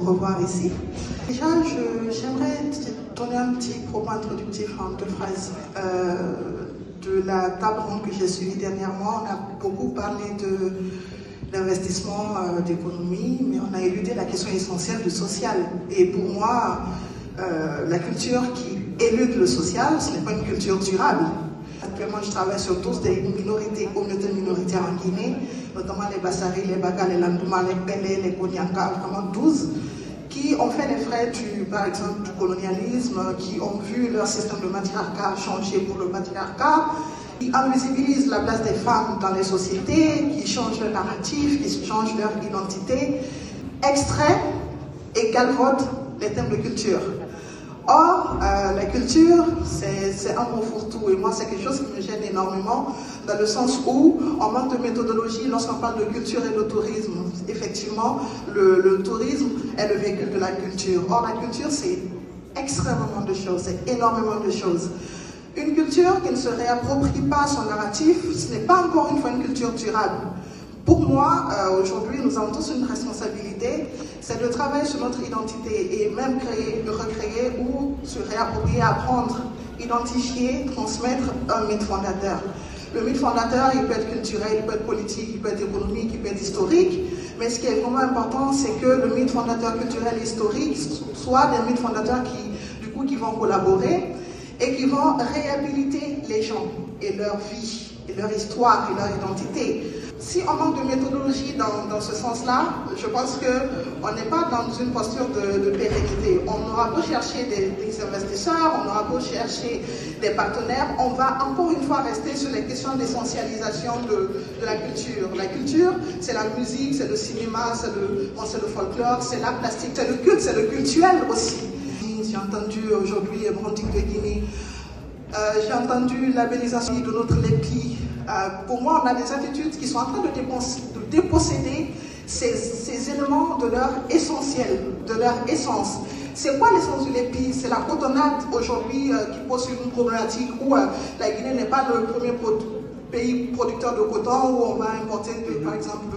revoir ici. Déjà, j'aimerais donner un petit propos introductif en deux phrases. De la table ronde que j'ai suivie dernièrement, on a beaucoup parlé d'investissement, d'économie, mais on a éludé la question essentielle du social. Et pour moi, la culture qui élude le social, ce n'est pas une culture durable. Actuellement, je travaille sur tous des communautés minoritaires en Guinée, notamment les Bassari, les Baga, les Landouma, les Pelé, les Konyanka, vraiment 12, qui ont fait les frais par exemple, du colonialisme, qui ont vu leur système de matriarcat changer pour le patriarcat, qui invisibilisent la place des femmes dans les sociétés, qui changent leur narratif, qui changent leur identité, extraient et galvaudent les thèmes de culture. Or, la culture, c'est un mot fourre-tout, et moi, c'est quelque chose qui me gêne énormément, dans le sens où on manque de méthodologie lorsqu'on parle de culture et de tourisme. Effectivement, le tourisme est le véhicule de la culture. Or, la culture, c'est extrêmement de choses, c'est énormément de choses. Une culture qui ne se réapproprie pas son narratif, ce n'est pas encore une fois une culture durable. Pour moi, aujourd'hui, nous avons tous une responsabilité, c'est de travailler sur notre identité et même créer, recréer ou se réapproprier, apprendre, identifier, transmettre un mythe fondateur. Le mythe fondateur, il peut être culturel, il peut être politique, il peut être économique, il peut être historique, mais ce qui est vraiment important, c'est que le mythe fondateur culturel et historique soit des mythes fondateurs qui vont collaborer et qui vont réhabiliter les gens et leur vie, et leur histoire et leur identité. Si on manque de méthodologie dans ce sens-là, je pense qu'on n'est pas dans une posture de pérennité. On aura beau chercher des investisseurs, on aura beau chercher des partenaires, on va encore une fois rester sur les questions d'essentialisation de la culture. La culture, c'est la musique, c'est le cinéma, c'est le folklore, c'est l'art plastique, c'est le culte, c'est le cultuel aussi. J'ai entendu aujourd'hui Branding de Guinée, j'ai entendu labellisation de notre LEPI. Pour moi, on a des attitudes qui sont en train de déposséder ces éléments de leur essentiel, de leur essence. C'est quoi l'essence du LEPI? C'est la cotonnade aujourd'hui qui pose une problématique où la Guinée n'est pas le premier pays producteur de coton, où on va importer par exemple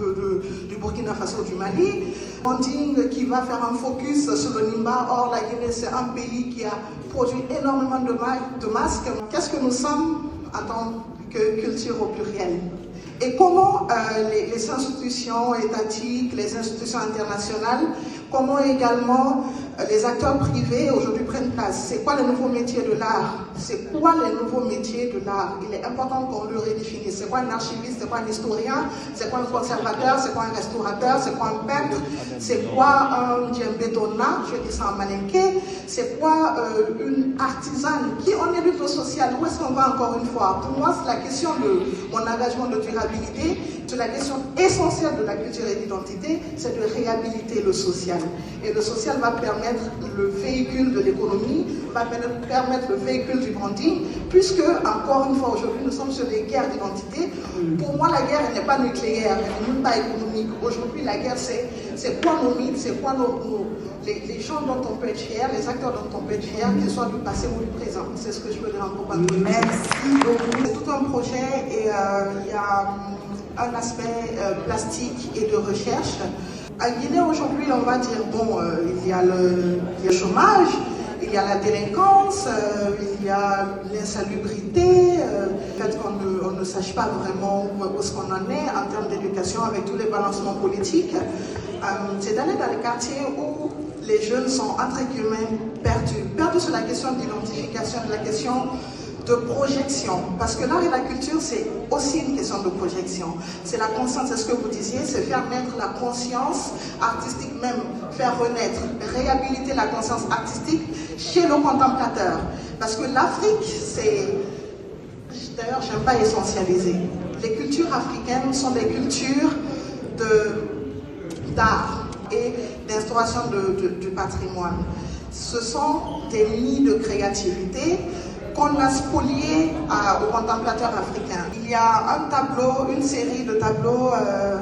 du Burkina Faso, du Mali. Branding qui va faire un focus sur le Nimba. Or, la Guinée, c'est un pays qui a produit énormément de masques. Qu'est-ce que nous sommes en tant que culture au pluriel? Et comment les institutions étatiques, les institutions internationales, comment également les acteurs privés aujourd'hui prennent place? C'est quoi les nouveaux métiers de l'art? C'est quoi les nouveaux métiers de l'art? Il est important qu'on le redéfinisse. C'est quoi un archiviste? C'est quoi un historien? C'est quoi un conservateur? C'est quoi un restaurateur? C'est quoi un peintre? C'est quoi un djembé donna? Je dis ça en malinqué. C'est quoi une artisane? Qui en est le social? Où est-ce qu'on va encore une fois? Pour moi, c'est la question de mon engagement de durabilité. C'est la question essentielle de la culture et de l'identité, c'est de réhabiliter le social. Et le social va permettre le véhicule de l'économie, va permettre le véhicule du branding, puisque, encore une fois, aujourd'hui, nous sommes sur des guerres d'identité. Pour moi, la guerre n'est pas nucléaire, elle n'est même pas économique. Aujourd'hui, la guerre, c'est quoi nos mythes, c'est quoi les gens dont on peut être fier, les acteurs dont on peut être fier, qu'ils soient du passé ou du présent. C'est ce que je veux dire en propos. Merci beaucoup. C'est tout un projet et il y a un aspect plastique et de recherche. À Guinée, aujourd'hui, on va dire, bon, il y a le chômage, il y a la délinquance, il y a l'insalubrité, le fait qu'on ne sache pas vraiment où est-ce qu'on en est en termes d'éducation avec tous les balancements politiques. C'est d'aller dans les quartiers où les jeunes sont, entre guillemets, perdus sur la question d'identification, de la question de projection, parce que l'art et la culture, c'est aussi une question de projection. C'est la conscience, c'est ce que vous disiez, c'est faire naître la conscience artistique même, faire renaître, réhabiliter la conscience artistique chez le contemplateur. Parce que l'Afrique, c'est... D'ailleurs, j'aime pas essentialiser. Les cultures africaines sont des cultures d'art et d'instauration du patrimoine. Ce sont des nids de créativité qu'on a spolié aux contemplateur africains. Il y a un tableau, une série de tableaux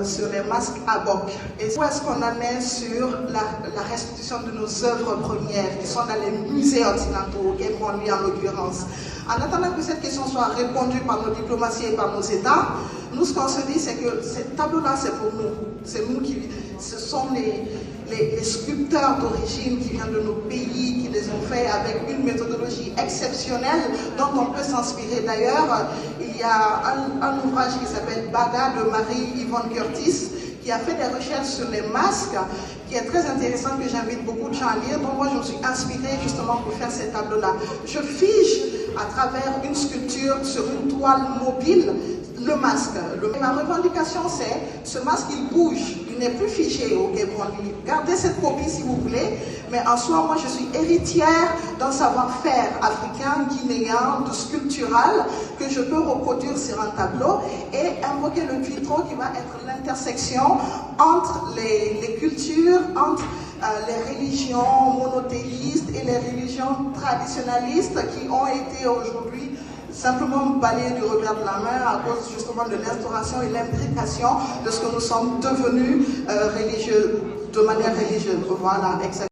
sur les masques Abok. Et où est-ce qu'on en est sur la restitution de nos œuvres premières qui sont dans les musées occidentaux, Guémon-Lui en l'occurrence. En attendant que cette question soit répondue par nos diplomaties et par nos États, nous, ce qu'on se dit, c'est que ces tableaux-là, c'est pour nous. C'est nous qui... Ce sont les sculpteurs d'origine qui viennent de nos pays, qui les ont fait avec une méthodologie exceptionnelle dont on peut s'inspirer. D'ailleurs, il y a un ouvrage qui s'appelle Baga de Marie-Yvonne Curtis, qui a fait des recherches sur les masques, qui est très intéressant, que j'invite beaucoup de gens à lire. Donc moi, je me suis inspirée justement pour faire ces tableaux-là. Je fige à travers une sculpture sur une toile mobile le masque. Ma revendication, c'est ce masque, il bouge, il n'est plus figé au Quai Branly. Gardez cette copie si vous voulez, mais en soi, moi, je suis héritière d'un savoir-faire africain, guinéen, de sculptural, que je peux reproduire sur un tableau et invoquer le Duitro qui va être l'intersection entre les cultures, entre les religions monothéistes et les religions traditionnalistes qui ont été aujourd'hui simplement balayées du revers de la main à cause justement de l'instauration et l'imbrication de ce que nous sommes devenus religieux, de manière religieuse. Voilà, exactement.